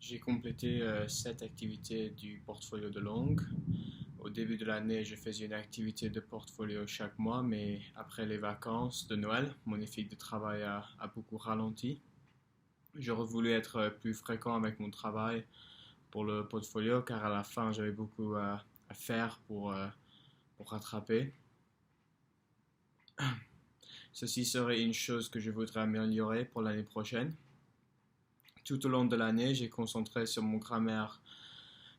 J'ai complété 7 activités du portfolio de langue. Au début de l'année, je faisais une activité de portfolio chaque mois, mais après les vacances de Noël, mon éthique de travail a beaucoup ralenti. J'aurais voulu être plus fréquent avec mon travail pour le portfolio, car à la fin, j'avais beaucoup à faire pour rattraper. Ceci serait une chose que je voudrais améliorer pour l'année prochaine. Tout au long de l'année, j'ai concentré sur mon grammaire,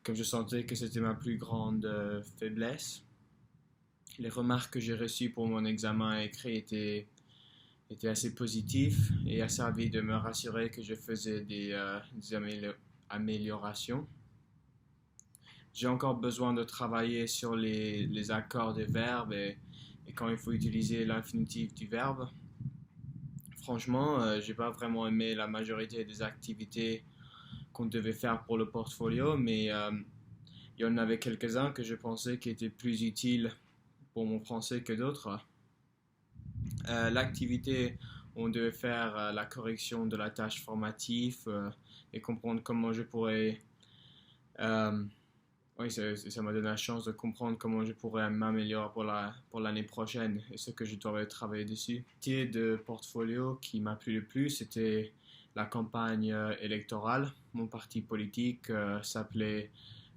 comme je sentais que c'était ma plus grande faiblesse. Les remarques que j'ai reçues pour mon examen écrit étaient assez positives et a servi de me rassurer que je faisais des améliorations. J'ai encore besoin de travailler sur les accords des verbes et quand il faut utiliser l'infinitif du verbe. Franchement, j'ai pas vraiment aimé la majorité des activités qu'on devait faire pour le portfolio, mais il y en avait quelques-uns que je pensais qui étaient plus utiles pour mon français que d'autres. L'activité, on devait faire la correction de la tâche formative et comprendre comment je pourrais. euh, oui, ça m'a donné la chance de comprendre comment je pourrais m'améliorer pour l'année prochaine et ce que je devrais travailler dessus. L'activité de portfolio qui m'a plu le plus, c'était la campagne électorale. Mon parti politique s'appelait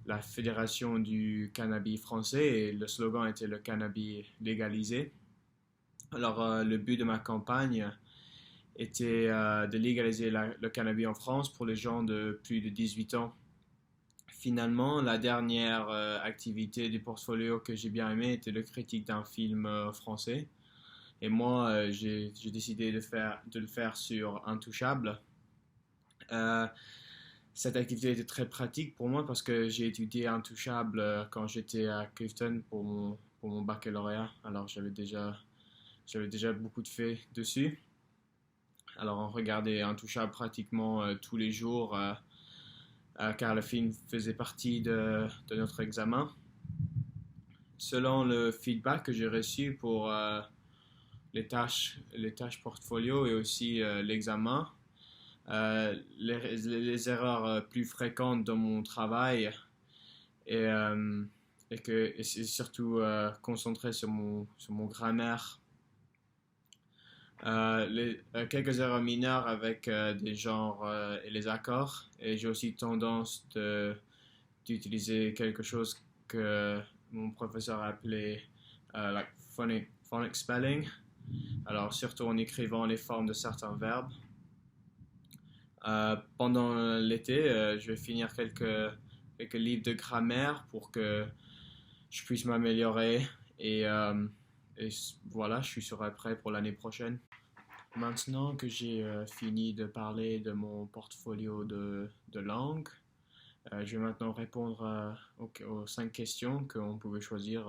la Fédération du cannabis français et le slogan était le cannabis légalisé. Alors, le but de ma campagne était de légaliser le cannabis en France pour les gens de plus de 18 ans. Finalement, la dernière activité du portfolio que j'ai bien aimé était le critique d'un film français. Et moi, j'ai décidé de le faire sur Intouchable. Euh, Cette activité était très pratique pour moi parce que j'ai étudié Intouchable quand j'étais à Clifton pour mon baccalauréat. Alors j'avais déjà beaucoup de faits dessus. Alors on regardait Intouchable pratiquement tous les jours car le film faisait partie de notre examen. Selon le feedback que j'ai reçu pour les tâches portfolio et aussi l'examen, les erreurs plus fréquentes dans mon travail et, euh, et c'est surtout concentré sur mon grammaire. Quelques erreurs mineures avec des genres et les accords. Et j'ai aussi tendance d'utiliser quelque chose que mon professeur appelait like phonic spelling. Alors, surtout en écrivant les formes de certains verbes. Pendant l'été, je vais finir quelques livres de grammaire pour que je puisse m'améliorer. Et, euh, et voilà, je suis prêt pour l'année prochaine. Maintenant que j'ai fini de parler de mon portfolio de langue, je vais maintenant répondre aux 5 questions qu'on pouvait choisir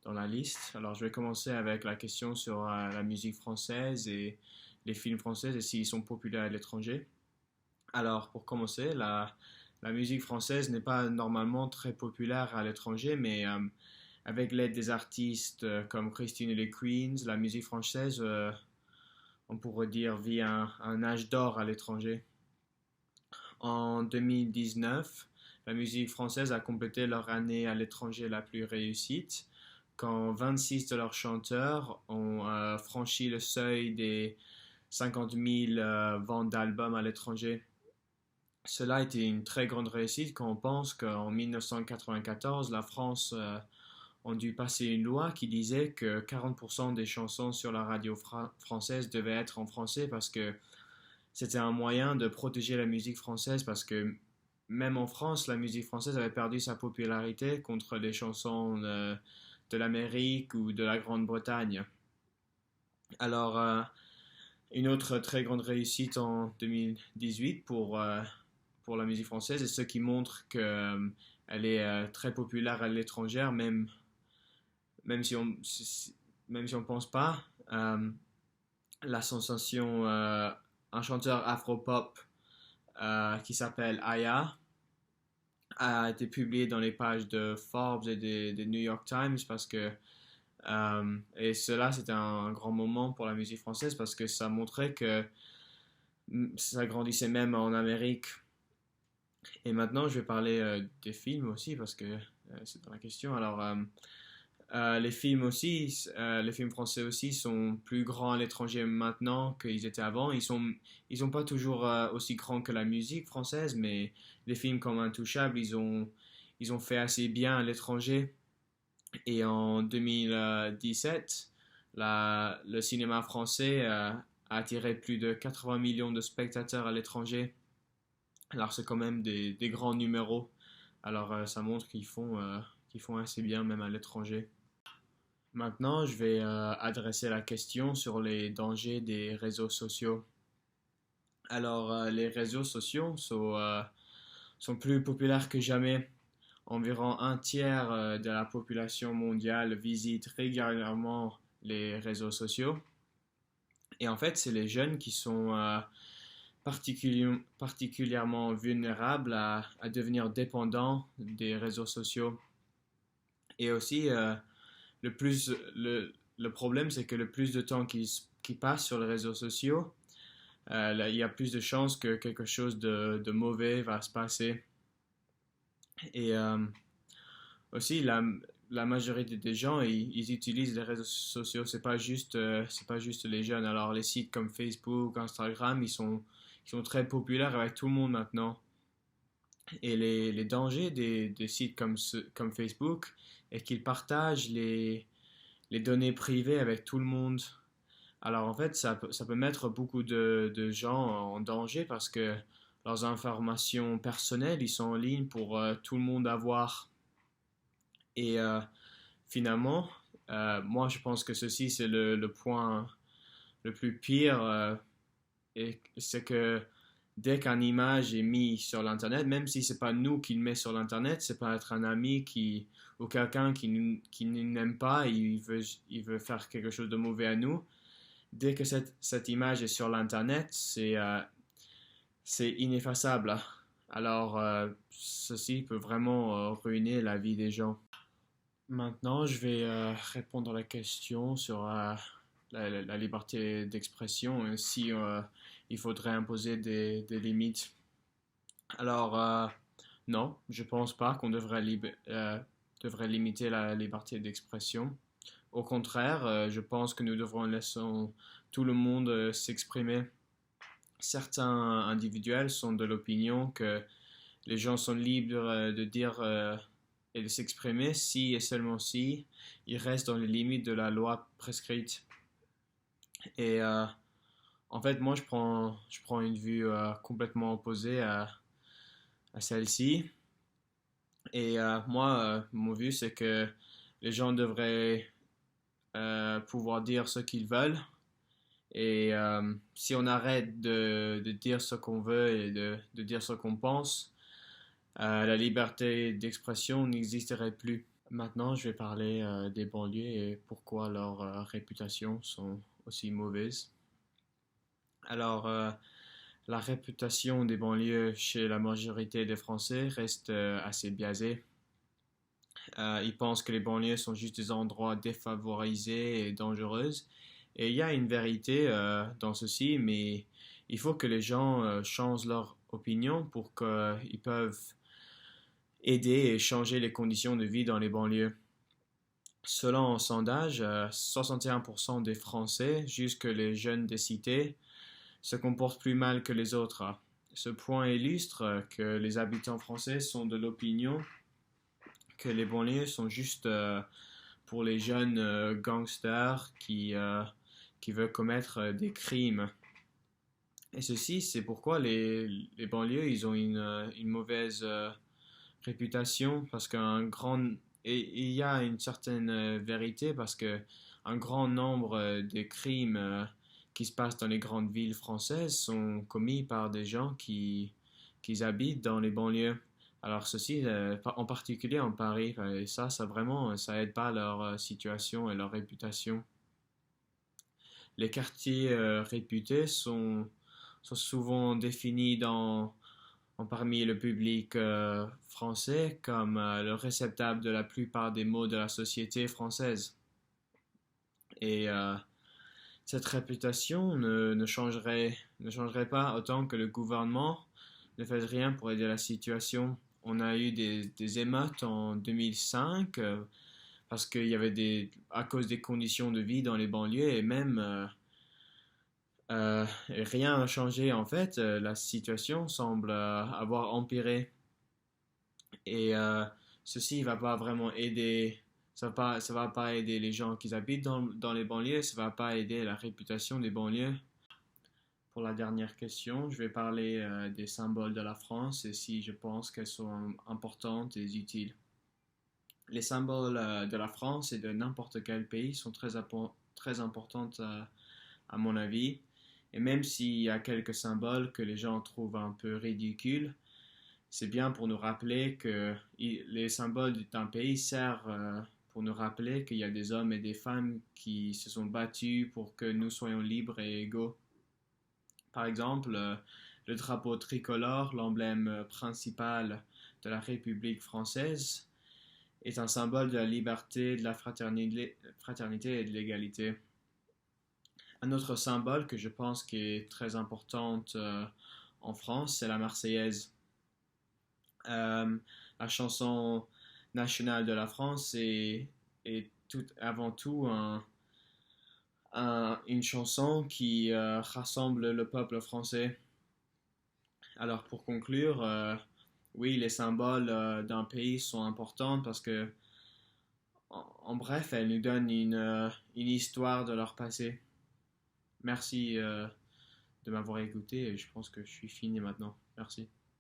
dans la liste. Alors, je vais commencer avec la question sur la musique française et les films français et s'ils sont populaires à l'étranger. Alors, pour commencer, la musique française n'est pas normalement très populaire à l'étranger, mais avec l'aide des artistes comme Christine et les Queens, la musique française, on pourrait dire, vit un âge d'or à l'étranger. En 2019, la musique française a complété leur année à l'étranger la plus réussite, quand 26 de leurs chanteurs ont franchi le seuil des 50 000 ventes d'albums à l'étranger. Cela a été une très grande réussite quand on pense qu'en 1994, la France a dû passer une loi qui disait que 40% des chansons sur la radio française devaient être en français parce que c'était un moyen de protéger la musique française parce que même en France, la musique française avait perdu sa popularité contre les chansons de l'Amérique ou de la Grande-Bretagne. Alors, une autre très grande réussite en 2018 pour la musique française et ce qui montre qu'elle est très populaire à l'étranger, même si on même si on pense pas. La sensation, un chanteur afro-pop qui s'appelle Aya a été publié dans les pages de Forbes et des New York Times parce que et cela c'était un grand moment pour la musique française parce que ça montrait que ça grandissait même en Amérique. Et maintenant, je vais parler des films aussi parce que c'est dans la question. Alors, les films aussi, les films français aussi sont plus grands à l'étranger maintenant qu'ils étaient avant. Ils sont pas toujours aussi grands que la musique française, mais les films comme Intouchables, ils ont fait assez bien à l'étranger. Et en 2017, le cinéma français a attiré plus de 80 millions de spectateurs à l'étranger. Alors c'est quand même des grands numéros. Alors ça montre qu'ils font assez bien même à l'étranger. Maintenant, je vais adresser la question sur les dangers des réseaux sociaux. Alors les réseaux sociaux sont plus populaires que jamais. Environ un tiers de la population mondiale visite régulièrement les réseaux sociaux. Et en fait, c'est les jeunes qui sont particulièrement vulnérables à devenir dépendants des réseaux sociaux. Et aussi, le problème, c'est que le plus de temps qu'ils passent sur les réseaux sociaux, là, il y a plus de chances que quelque chose de mauvais va se passer. Et aussi, la majorité des gens, ils utilisent les réseaux sociaux. C'est pas juste les jeunes. Alors, les sites comme Facebook, Instagram, ils sont très populaires avec tout le monde maintenant. Et les dangers des sites comme Facebook est qu'ils partagent les données privées avec tout le monde. Alors, en fait, ça peut mettre beaucoup de gens en danger parce que leurs informations personnelles, ils sont en ligne pour tout le monde avoir. Et finalement, moi, je pense que ceci, c'est le point le plus pire, et c'est que dès qu'une image est mise sur l'Internet, même si c'est pas nous qui le met sur l'Internet, c'est pas être un ami ou quelqu'un qui ne n'aime pas, il veut faire quelque chose de mauvais à nous. Dès que cette image est sur l'Internet, c'est ineffaçable, hein. Alors, ceci peut vraiment ruiner la vie des gens. Maintenant, je vais répondre à la question sur la liberté d'expression et si il faudrait imposer des limites. Alors, non, je pense pas qu'on devrait limiter la liberté d'expression. Au contraire, je pense que nous devrons laisser tout le monde s'exprimer. Certains individuels sont de l'opinion que les gens sont libres de dire et de s'exprimer si et seulement si ils restent dans les limites de la loi prescrite. Et en fait, moi, je prends une vue complètement opposée à celle-ci. Et moi, mon vue, c'est que les gens devraient pouvoir dire ce qu'ils veulent. Et si on arrête de dire ce qu'on veut et de dire ce qu'on pense, la liberté d'expression n'existerait plus. Maintenant, je vais parler des banlieues et pourquoi leurs réputations sont aussi mauvaises. Alors, la réputation des banlieues chez la majorité des Français reste assez biaisée. Ils pensent que les banlieues sont juste des endroits défavorisés et dangereux. Et il y a une vérité dans ceci, mais il faut que les gens changent leur opinion pour qu'ils peuvent aider et changer les conditions de vie dans les banlieues. Selon un sondage, 61% des Français jugent que les jeunes des cités se comportent plus mal que les autres. Ce point illustre que les habitants français sont de l'opinion que les banlieues sont juste pour les jeunes gangsters qui veulent commettre des crimes. Et ceci, c'est pourquoi les banlieues, ils ont une mauvaise réputation parce qu'un grand et il y a une certaine vérité parce que un grand nombre de crimes qui se passent dans les grandes villes françaises sont commis par des gens qui habitent dans les banlieues. Alors ceci, en particulier en Paris, et ça vraiment, ça aide pas leur situation et leur réputation. Les quartiers réputés sont souvent définis parmi le public français comme le réceptacle de la plupart des maux de la société française. Et cette réputation ne changerait pas autant que le gouvernement ne faites rien pour aider la situation. On a eu des émeutes en 2005 parce qu'il y avait à cause des conditions de vie dans les banlieues et même rien n'a changé en fait. La situation semble avoir empiré et ceci va pas vraiment aider. Ça va pas aider les gens qui habitent dans les banlieues, ça va pas aider la réputation des banlieues. Pour la dernière question, je vais parler des symboles de la France et si je pense qu'elles sont importantes et utiles. Les symboles de la France et de n'importe quel pays sont très importantes à mon avis. Et même s'il y a quelques symboles que les gens trouvent un peu ridicules, c'est bien pour nous rappeler que les symboles d'un pays servent pour nous rappeler qu'il y a des hommes et des femmes qui se sont battus pour que nous soyons libres et égaux. Par exemple, le drapeau tricolore, l'emblème principal de la République française, est un symbole de la liberté, de la fraternité et de l'égalité. Un autre symbole que je pense qui est très importante en France, c'est la Marseillaise. La chanson nationale de la France est avant tout une chanson qui rassemble le peuple français. Alors pour conclure, oui, les symboles d'un pays sont importants parce que, en bref, elles nous donnent une histoire de leur passé. Merci de m'avoir écouté et je pense que je suis fini maintenant. Merci.